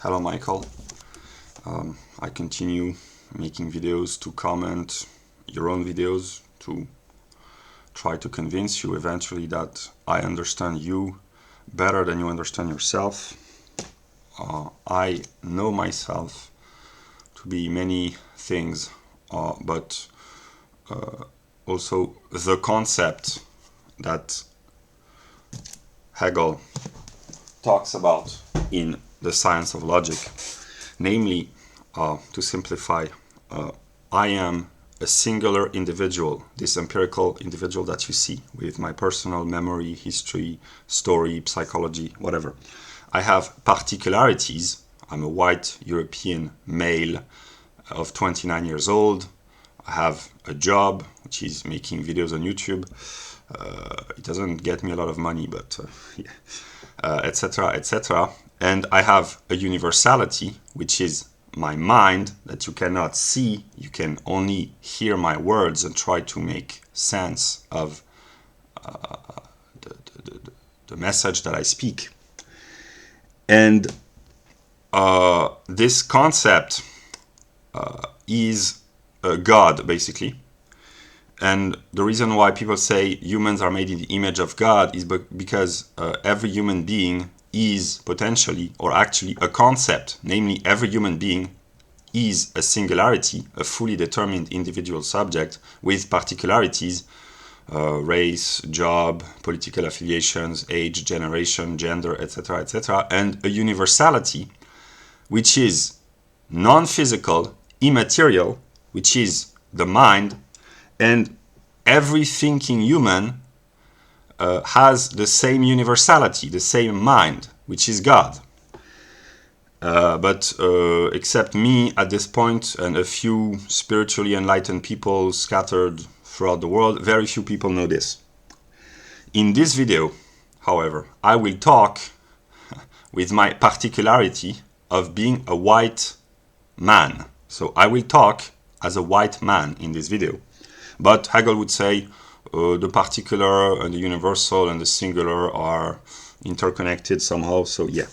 Hello, Michael. I continue making videos to comment your own videos to try to convince you eventually that I understand you better than you understand yourself. I know myself to be many things, but also the concept that Hegel talks about in the science of logic, namely, to simplify, I am a singular individual, this empirical individual that you see with my personal memory, history, story, psychology, whatever. I have particularities. I'm a white European male of 29 years old. I have a job, which is making videos on YouTube. It doesn't get me a lot of money, but etc., etc. And I have a universality, which is my mind that you cannot see. You can only hear my words and try to make sense of the message that I speak. And this concept is God, basically. And the reason why people say humans are made in the image of God is because every human being is potentially or actually a concept. Namely, every human being is a singularity, a fully determined individual subject with particularities, race, job, political affiliations, age, generation, gender, etc., etc., and a universality, which is non-physical, immaterial, which is the mind. And every thinking human has the same universality, the same mind, which is God. But except me at this point and a few spiritually enlightened people scattered throughout the world, very few people know this. In this video, however, I will talk with my particularity of being a white man. So I will talk as a white man in this video. But Hegel would say the particular and the universal and the singular are interconnected somehow, so yeah.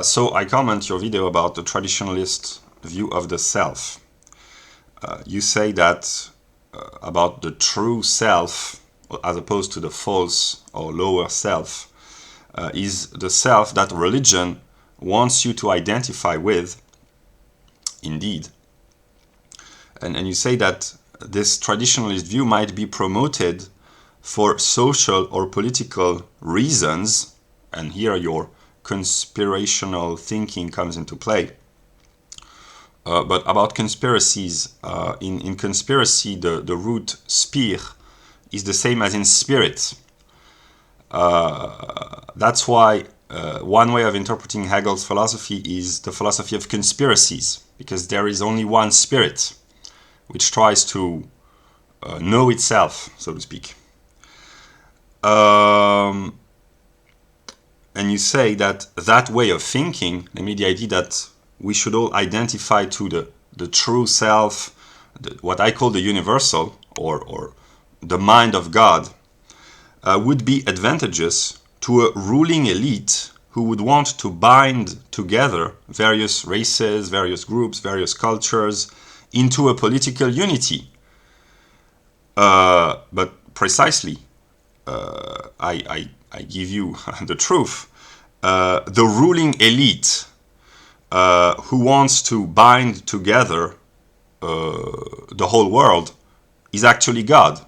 So I comment your video about the traditionalist view of the self. You say that about the true self, as opposed to the false or lower self, is the self that religion wants you to identify with, indeed. And you say that this traditionalist view might be promoted for social or political reasons, and here your conspirational thinking comes into play. But about conspiracies, in conspiracy, the root spir is the same as in spirit. That's why one way of interpreting Hegel's philosophy is the philosophy of conspiracies, because there is only one spirit which tries to know itself, so to speak. And you say that that way of thinking, namely the idea that we should all identify to the true self, what I call the universal, or the mind of God, would be advantageous to a ruling elite who would want to bind together various races, various groups, various cultures into a political unity. But precisely, I give you the truth. The ruling elite who wants to bind together the whole world is actually God.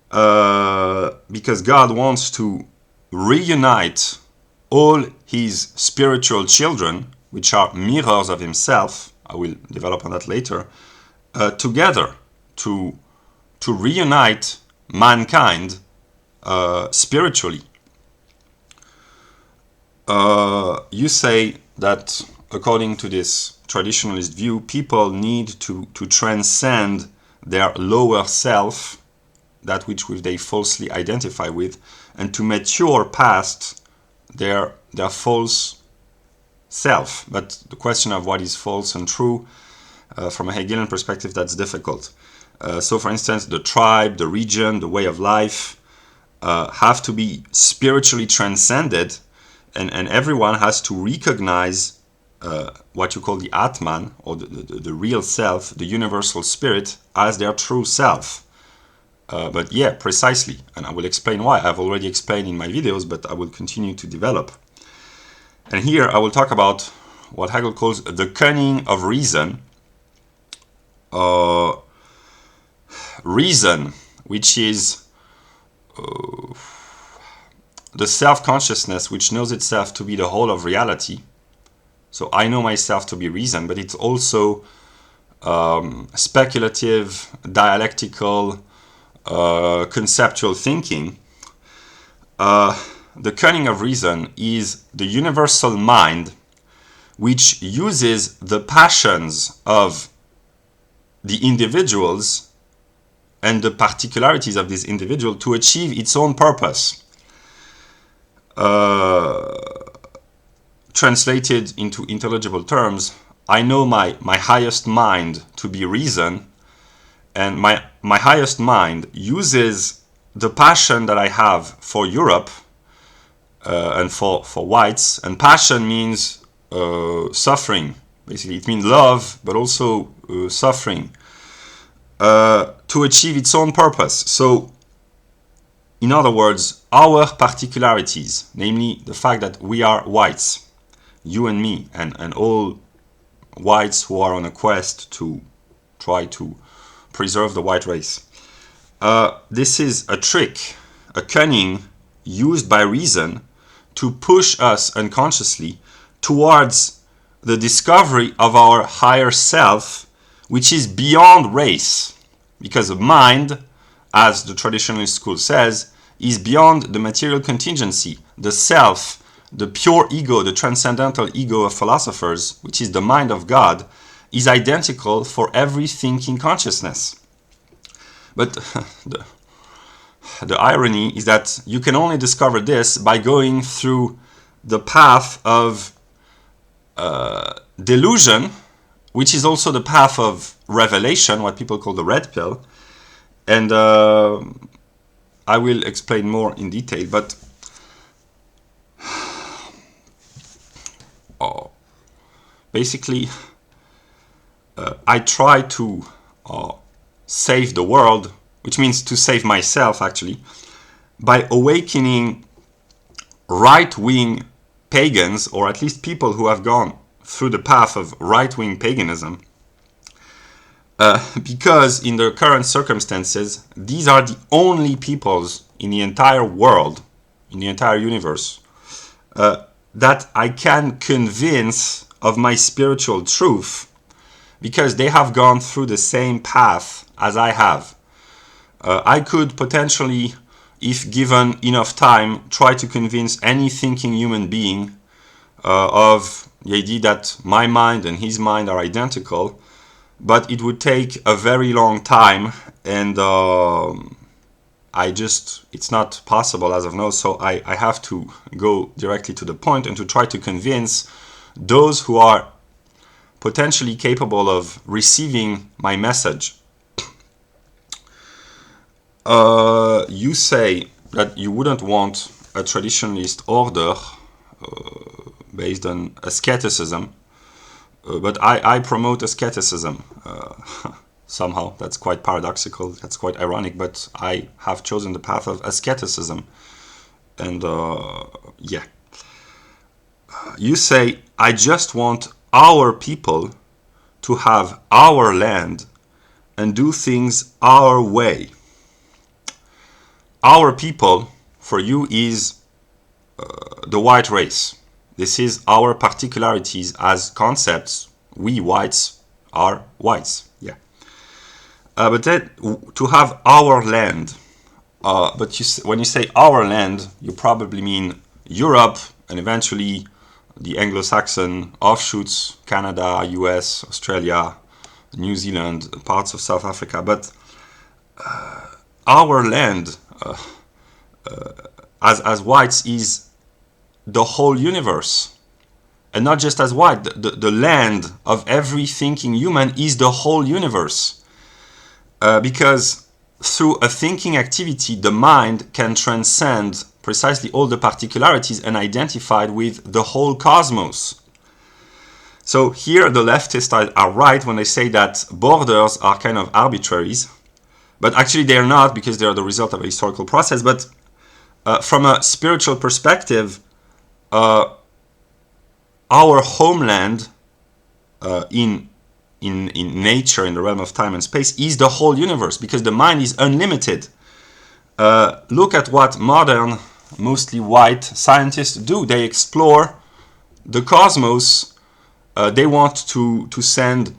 Because God wants to reunite all his spiritual children, which are mirrors of himself, I will develop on that later, together to reunite mankind spiritually. You say that according to this traditionalist view, people need to transcend their lower self, that which they falsely identify with, and to mature past their false self. But the question of what is false and true, from a Hegelian perspective, that's difficult. So for instance, the tribe, the region, the way of life have to be spiritually transcended, and everyone has to recognize what you call the Atman, or the real self, the universal spirit, as their true self. But yeah, precisely, and I will explain why. I've already explained in my videos, but I will continue to develop. And here I will talk about what Hegel calls the cunning of reason. Reason, which is the self-consciousness which knows itself to be the whole of reality. So I know myself to be reason, but it's also speculative, dialectical, conceptual thinking. The cunning of reason is the universal mind which uses the passions of the individuals and the particularities of this individual to achieve its own purpose. Translated into intelligible terms, I know my highest mind to be reason, and my highest mind uses the passion that I have for Europe and for whites. And passion means suffering. Basically, it means love, but also suffering, to achieve its own purpose. So, in other words, our particularities, namely the fact that we are whites, you and me, and all whites who are on a quest to try to preserve the white race. This is a trick, a cunning used by reason to push us unconsciously towards the discovery of our higher self, which is beyond race. Because the mind, as the traditionalist school says, is beyond the material contingency, the self, the pure ego, the transcendental ego of philosophers, which is the mind of God, is identical for every thinking consciousness. But the irony is that you can only discover this by going through the path of delusion, which is also the path of revelation, what people call the red pill. And I will explain more in detail, but basically I try to save the world, which means to save myself actually, by awakening right-wing pagans, or at least people who have gone through the path of right-wing paganism, because in the current circumstances, these are the only peoples in the entire world, in the entire universe, that I can convince of my spiritual truth, because they have gone through the same path as I have. I could potentially, if given enough time, try to convince any thinking human being of the idea that my mind and his mind are identical, but it would take a very long time, and it's not possible as of now, so I have to go directly to the point and to try to convince those who are potentially capable of receiving my message. You say that you wouldn't want a traditionalist order based on asceticism, but I promote asceticism. Somehow, that's quite paradoxical, that's quite ironic, but I have chosen the path of asceticism. And yeah. You say, I just want our people to have our land and do things our way. Our people, for you, is the white race. This is our particularities as concepts. We whites are whites. Yeah. But then to have our land, but when you say our land, you probably mean Europe and eventually the Anglo-Saxon offshoots, Canada, US, Australia, New Zealand, parts of South Africa. But our land, as whites, is the whole universe. And not just as white, the land of every thinking human is the whole universe. Because through a thinking activity, the mind can transcend precisely all the particularities and identified with the whole cosmos. So here the leftists are right when they say that borders are kind of arbitraries, but actually they are not, because they are the result of a historical process. But from a spiritual perspective, our homeland in nature, in the realm of time and space, is the whole universe, because the mind is unlimited. Look at what modern, mostly white scientists do. They explore the cosmos. They want to send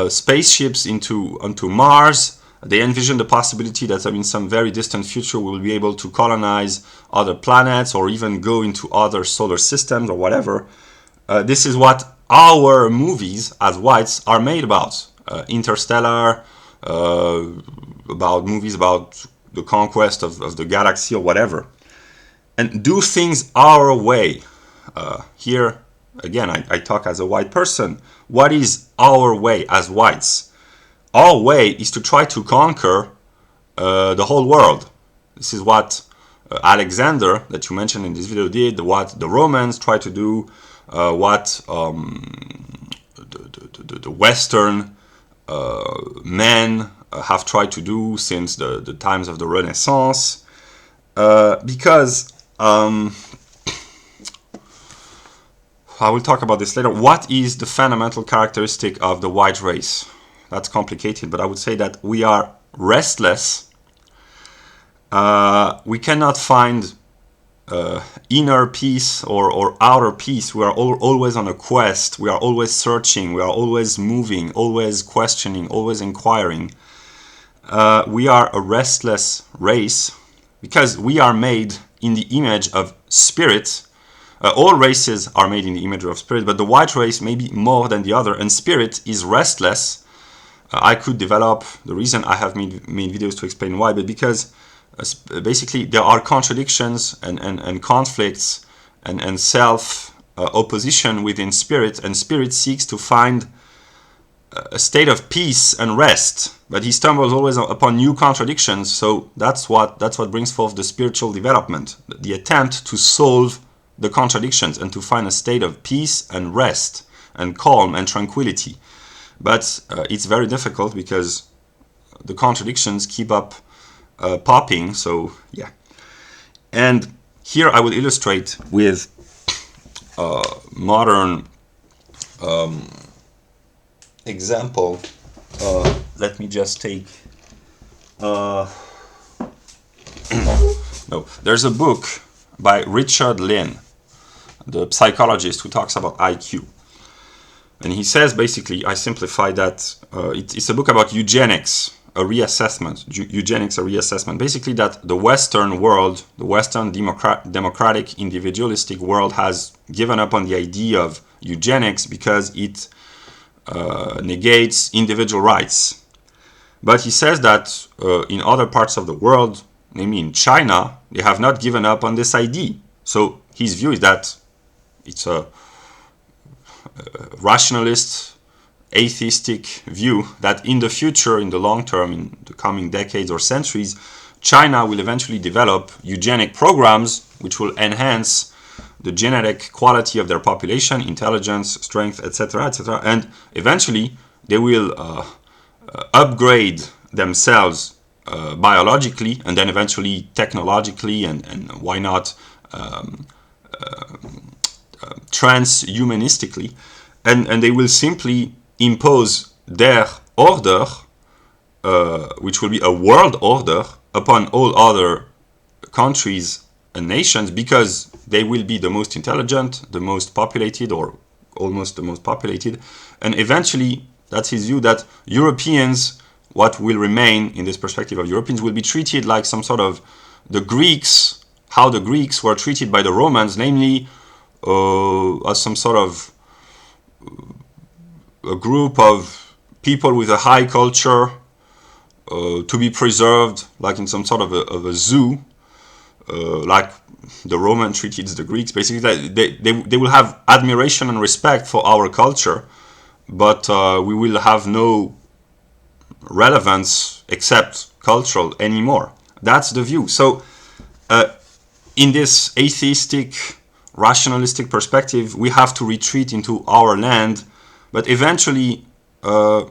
spaceships onto Mars. They envision the possibility that in some very distant future we will be able to colonize other planets or even go into other solar systems or whatever. This is what our movies as whites are made about. Interstellar, about movies about the conquest of the galaxy or whatever. And do things our way. Here, again, I talk as a white person. What is our way as whites? Our way is to try to conquer the whole world. This is what Alexander, that you mentioned in this video, did, what the Romans tried to do, what the Western men have tried to do since the times of the Renaissance. Because I will talk about this later. What is the fundamental characteristic of the white race? That's complicated, but I would say that we are restless. We cannot find inner peace or outer peace. We are always on a quest. We are always searching. We are always moving, always questioning, always inquiring. We are a restless race because we are made in the image of spirit. All races are made in the image of spirit, but the white race may be more than the other, and spirit is restless. I could develop the reason. I have made videos to explain why, but because basically there are contradictions and conflicts and self-opposition within spirit, and spirit seeks to find a state of peace and rest, but he stumbles always upon new contradictions. So that's what brings forth the spiritual development, the attempt to solve the contradictions and to find a state of peace and rest and calm and tranquility. But it's very difficult because the contradictions keep up popping. So yeah. And here I will illustrate with modern example. Let me just take no, there's a book by Richard Lynn, the psychologist who talks about IQ. And he says, basically, I simplify that, it's a book about eugenics, a reassessment. Eugenics, a reassessment. Basically that the Western world, the Western democratic, individualistic world has given up on the idea of eugenics because it negates individual rights. But he says that in other parts of the world, namely in China, they have not given up on this idea. So his view is that it's a rationalist, atheistic view that in the future, in the long term, in the coming decades or centuries, China will eventually develop eugenic programs which will enhance the genetic quality of their population, intelligence, strength, etc., etc., and eventually they will upgrade themselves biologically and then eventually technologically and why not transhumanistically, and they will simply impose their order, which will be a world order, upon all other countries and nations, because they will be the most intelligent, the most populated, or almost the most populated, and eventually, that's his view, that Europeans, what will remain in this perspective of Europeans, will be treated like some sort of the Greeks, how the Greeks were treated by the Romans, namely as some sort of a group of people with a high culture to be preserved, like in some sort of a zoo, like the Roman treated the Greeks. Basically, they will have admiration and respect for our culture, but we will have no relevance except cultural anymore. That's the view. So in this atheistic, rationalistic perspective, we have to retreat into our land, but eventually a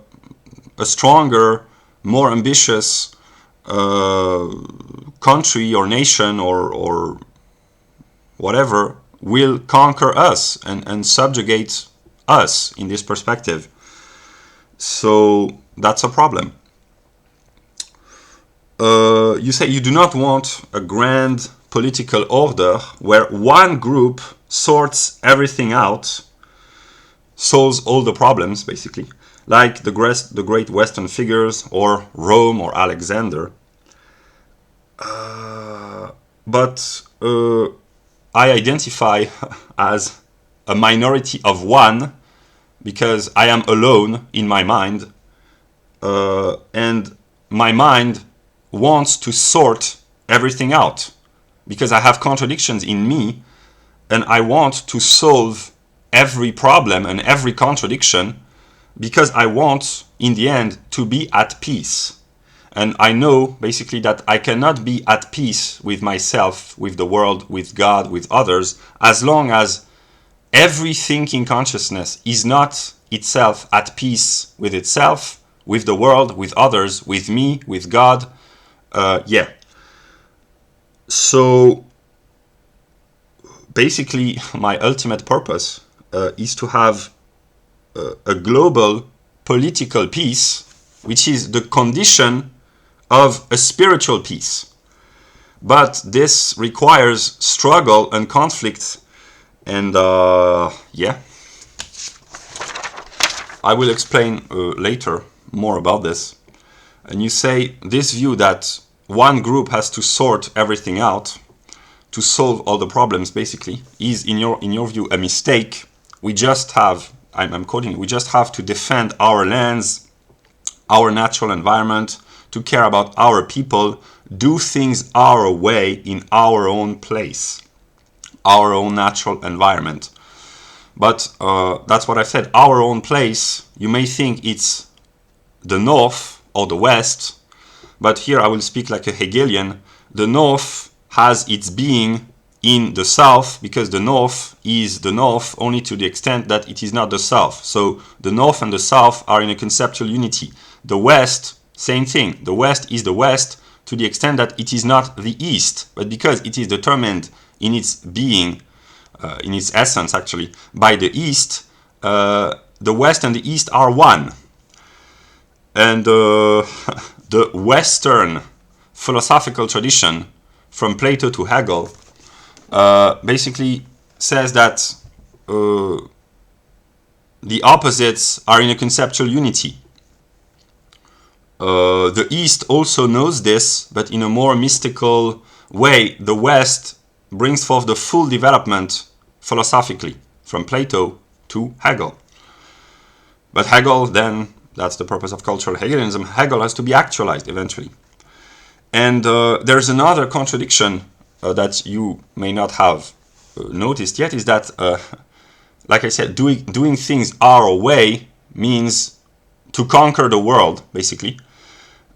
stronger, more ambitious country or nation or whatever will conquer us and subjugate us in this perspective. So that's a problem. You say you do not want a grand political order where one group sorts everything out, solves all the problems, basically, like the great Western figures or Rome or Alexander. But I identify as a minority of one because I am alone in my mind, and my mind wants to sort everything out because I have contradictions in me, and I want to solve every problem and every contradiction because I want, in the end, to be at peace. And I know, basically, that I cannot be at peace with myself, with the world, with God, with others, as long as every thinking consciousness is not itself at peace with itself, with the world, with others, with me, with God. So basically, my ultimate purpose is to have a global political peace, which is the condition of a spiritual peace. But this requires struggle and conflict, and I will explain later more about this. And you say this view that one group has to sort everything out to solve all the problems, basically, is in your view a mistake. We just have, I'm quoting, we just have to defend our lands, our natural environment, to care about our people, do things our way in our own place, our own natural environment. But that's what I said, our own place. You may think it's the North or the West, but here I will speak like a Hegelian. The North has its being in the South because the North is the North only to the extent that it is not the South. So the North and the South are in a conceptual unity. The West, same thing. The West is the West to the extent that it is not the East, but because it is determined in its being, in its essence actually, by the East, the West and the East are one. And the Western philosophical tradition, from Plato to Hegel, basically says that the opposites are in a conceptual unity. The East also knows this, but in a more mystical way, the West brings forth the full development philosophically, from Plato to Hegel. But Hegel, then, that's the purpose of cultural Hegelianism, Hegel has to be actualized eventually. And there's another contradiction that you may not have noticed yet, is that, like I said, doing things our way means to conquer the world, basically.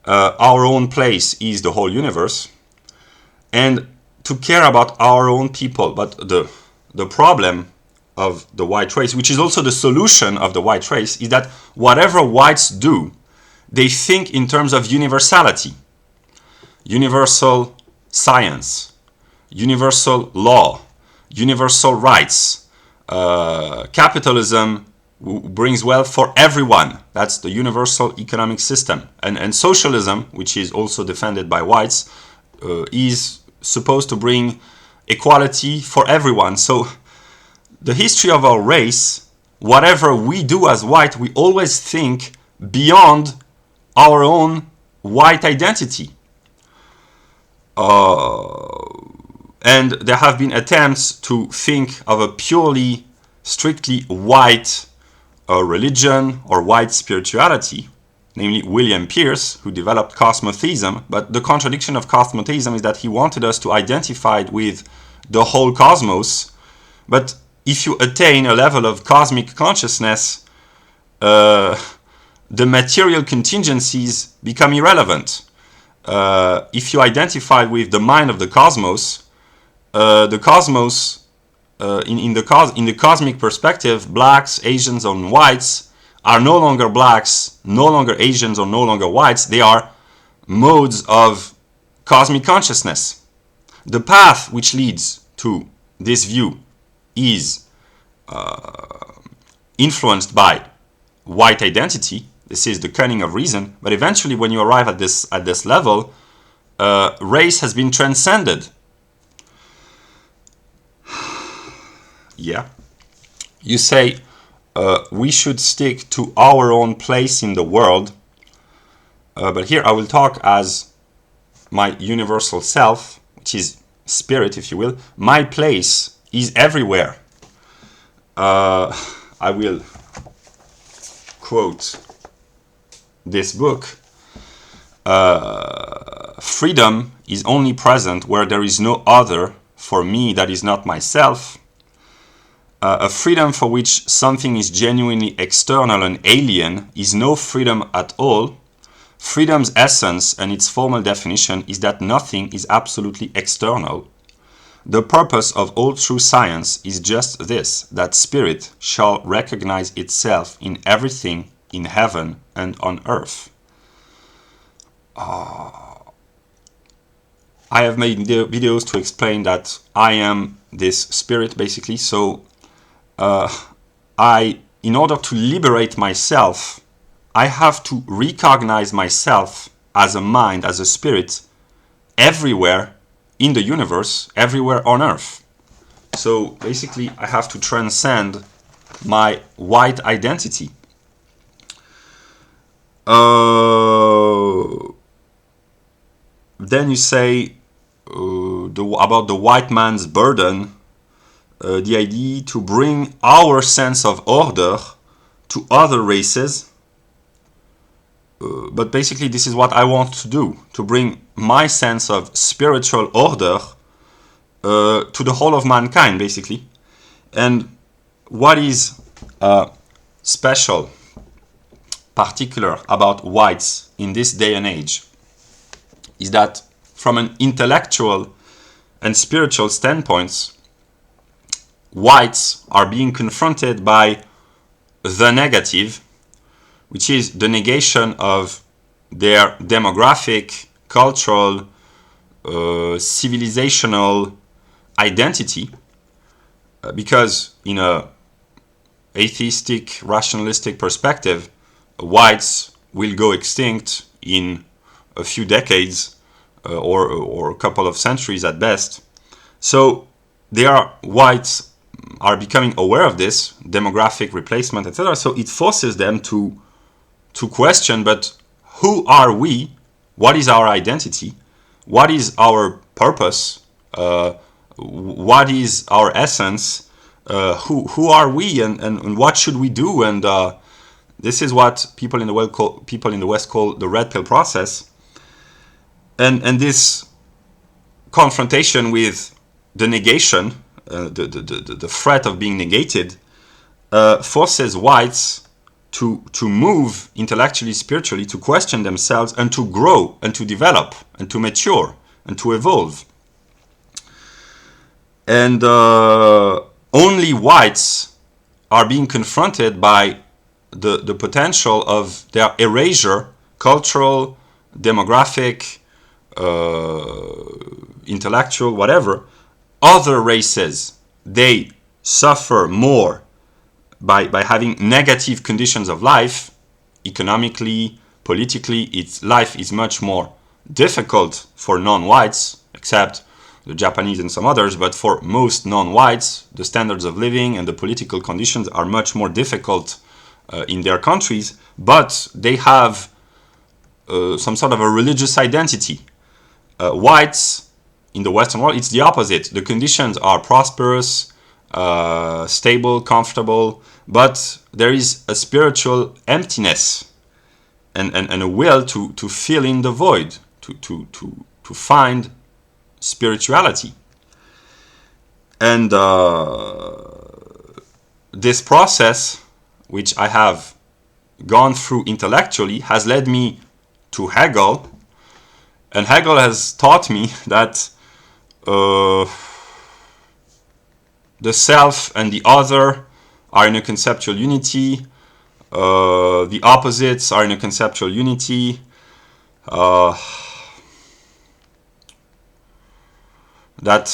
Our own place is the whole universe, and to care about our own people. But the problem of the white race, which is also the solution of the white race, is that whatever whites do, they think in terms of universality, universal science, universal law, universal rights. Capitalism brings wealth for everyone. That's the universal economic system. And socialism, which is also defended by whites, is supposed to bring equality for everyone. So the history of our race, whatever we do as white, we always think beyond our own white identity. And there have been attempts to think of a purely, strictly white religion or white spirituality, namely William Pierce, who developed cosmotheism. But the contradiction of cosmotheism is that he wanted us to identify with the whole cosmos. But if you attain a level of cosmic consciousness, the material contingencies become irrelevant. If you identify with the mind of the cosmos, the cosmos, in the cosmic perspective, blacks, Asians, and whites are no longer blacks, no longer Asians, or no longer whites. They are modes of cosmic consciousness. The path which leads to this view is influenced by white identity. This is the cunning of reason. But eventually, when you arrive at this level, race has been transcended. Yeah. You say we should stick to our own place in the world. But here I will talk as my universal self, which is spirit, if you will. My place is everywhere. I will quote this book. Freedom is only present where there is no other for me that is not myself. A freedom for which something is genuinely external and alien is no freedom at all. Freedom's essence and its formal definition is that nothing is absolutely external. The purpose of all true science is just this, that spirit shall recognize itself in everything in heaven and on earth. I have made videos to explain that I am this spirit, basically. So in order to liberate myself, I have to recognize myself as a mind, as a spirit, everywhere in the universe, everywhere on earth. So basically, I have to transcend my white identity. Then you say about the white man's burden, the idea to bring our sense of order to other races. But basically, this is what I want to do, to bring my sense of spiritual order to the whole of mankind, basically. And what is special, particular about whites in this day and age is that from an intellectual and spiritual standpoints, whites are being confronted by the negative, which is the negation of their demographic, cultural, civilizational identity, because in a atheistic, rationalistic perspective, whites will go extinct in a few decades or a couple of centuries at best. So whites are becoming aware of this demographic replacement, etc. So it forces them to question, but who are we? What is our identity? What is our purpose? What is our essence? Who are we, and what should we do? And this is what people in the West call the red pill process. And this confrontation with the negation, the threat of being negated, forces whites to move intellectually, spiritually, to question themselves and to grow and to develop and to mature and to evolve. And only whites are being confronted by the potential of their erasure, cultural, demographic, intellectual, whatever. Other races, they suffer more by having negative conditions of life, economically, politically. Life is much more difficult for non-whites, except the Japanese and some others, but for most non-whites, the standards of living and the political conditions are much more difficult in their countries, but they have some sort of a religious identity. Whites in the Western world, it's the opposite. The conditions are prosperous, stable, comfortable, but there is a spiritual emptiness and a will to fill in the void, to find spirituality. And this process, which I have gone through intellectually, has led me to Hegel. And Hegel has taught me that the self and the other are in a conceptual unity. The opposites are in a conceptual unity. That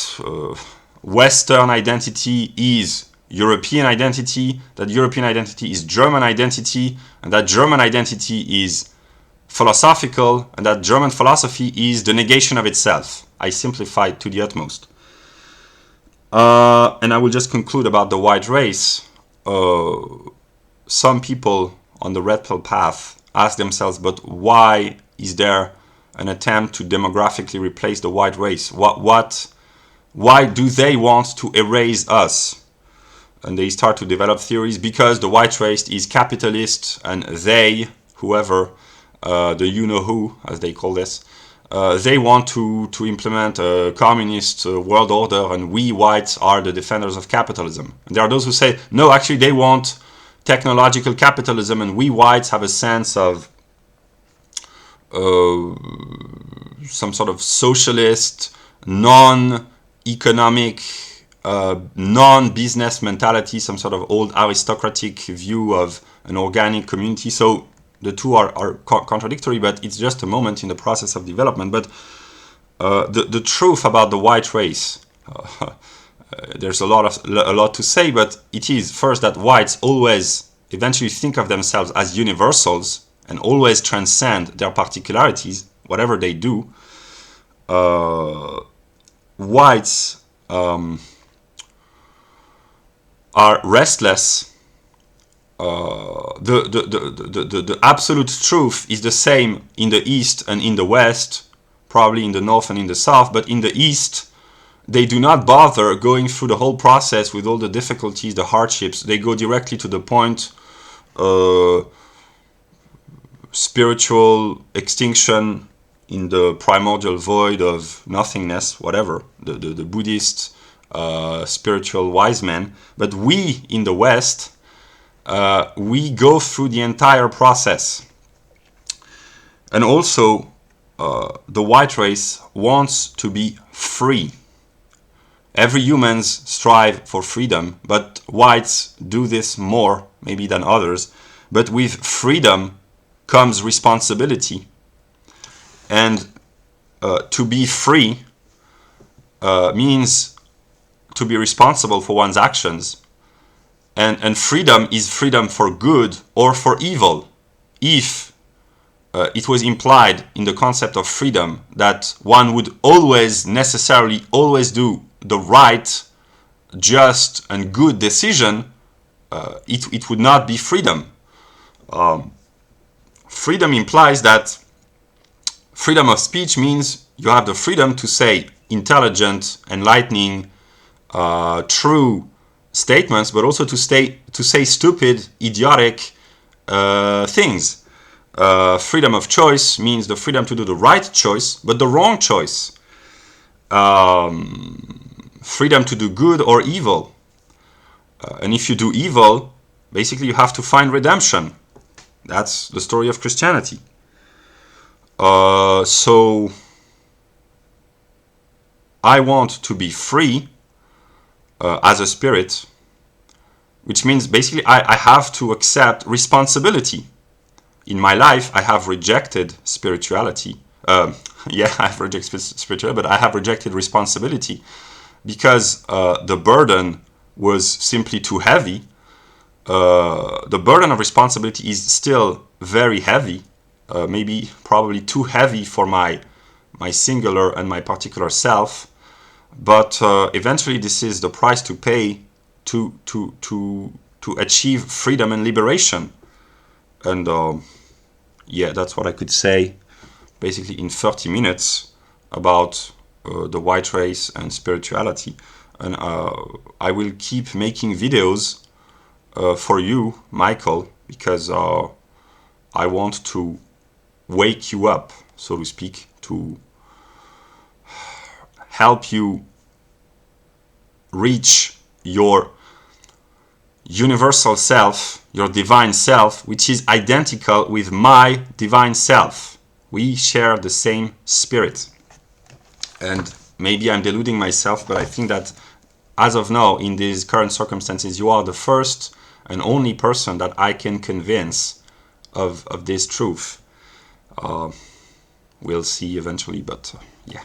Western identity is European identity, that European identity is German identity, and that German identity is philosophical, and that German philosophy is the negation of itself. I simplified to the utmost. And I will just conclude about the white race. Some people on the red pill path ask themselves, but why is there an attempt to demographically replace the white race? Why do they want to erase us? And they start to develop theories because the white race is capitalist, and they, whoever, the you-know-who, as they call this, they want to implement a communist world order, and we whites are the defenders of capitalism. And there are those who say, no, actually they want technological capitalism, and we whites have a sense of some sort of socialist, non-economic, non-business mentality, some sort of old aristocratic view of an organic community. So the two are contradictory, but it's just a moment in the process of development. But the truth about the white race, there's a lot to say, but it is first that whites always eventually think of themselves as universals and always transcend their particularities, whatever they do. Whites are restless. The absolute truth is the same in the East and in the West, probably in the North and in the South, but in the East, they do not bother going through the whole process with all the difficulties, the hardships. They go directly to the point. Spiritual extinction in the primordial void of nothingness, whatever, the Buddhist spiritual wise men. But we in the West, we go through the entire process. And also, the white race wants to be free. Every humans strive for freedom, but whites do this more maybe than others. But with freedom comes responsibility. And to be free means to be responsible for one's actions. And freedom is freedom for good or for evil. If it was implied in the concept of freedom that one would necessarily always do the right, just, and good decision, it would not be freedom. Freedom implies that freedom of speech means you have the freedom to say intelligent, enlightening, true statements, but also to say stupid, idiotic things. Freedom of choice means the freedom to do the right choice, but the wrong choice. Freedom to do good or evil. And if you do evil, basically you have to find redemption. That's the story of Christianity. So I want to be free as a spirit, which means basically I have to accept responsibility. In my life, I have rejected spirituality. I've rejected spirituality, but I have rejected responsibility because the burden was simply too heavy. The burden of responsibility is still very heavy, probably too heavy for my singular and my particular self. But eventually, this is the price to pay to achieve freedom and liberation. And that's what I could say, basically in 30 minutes about the white race and spirituality. And I will keep making videos for you, Michael, because I want to wake you up, so to speak, to help you reach your universal self, your divine self, which is identical with my divine self. We share the same spirit. And maybe I'm deluding myself, but I think that as of now, in these current circumstances, you are the first and only person that I can convince of this truth. We'll see eventually, but yeah.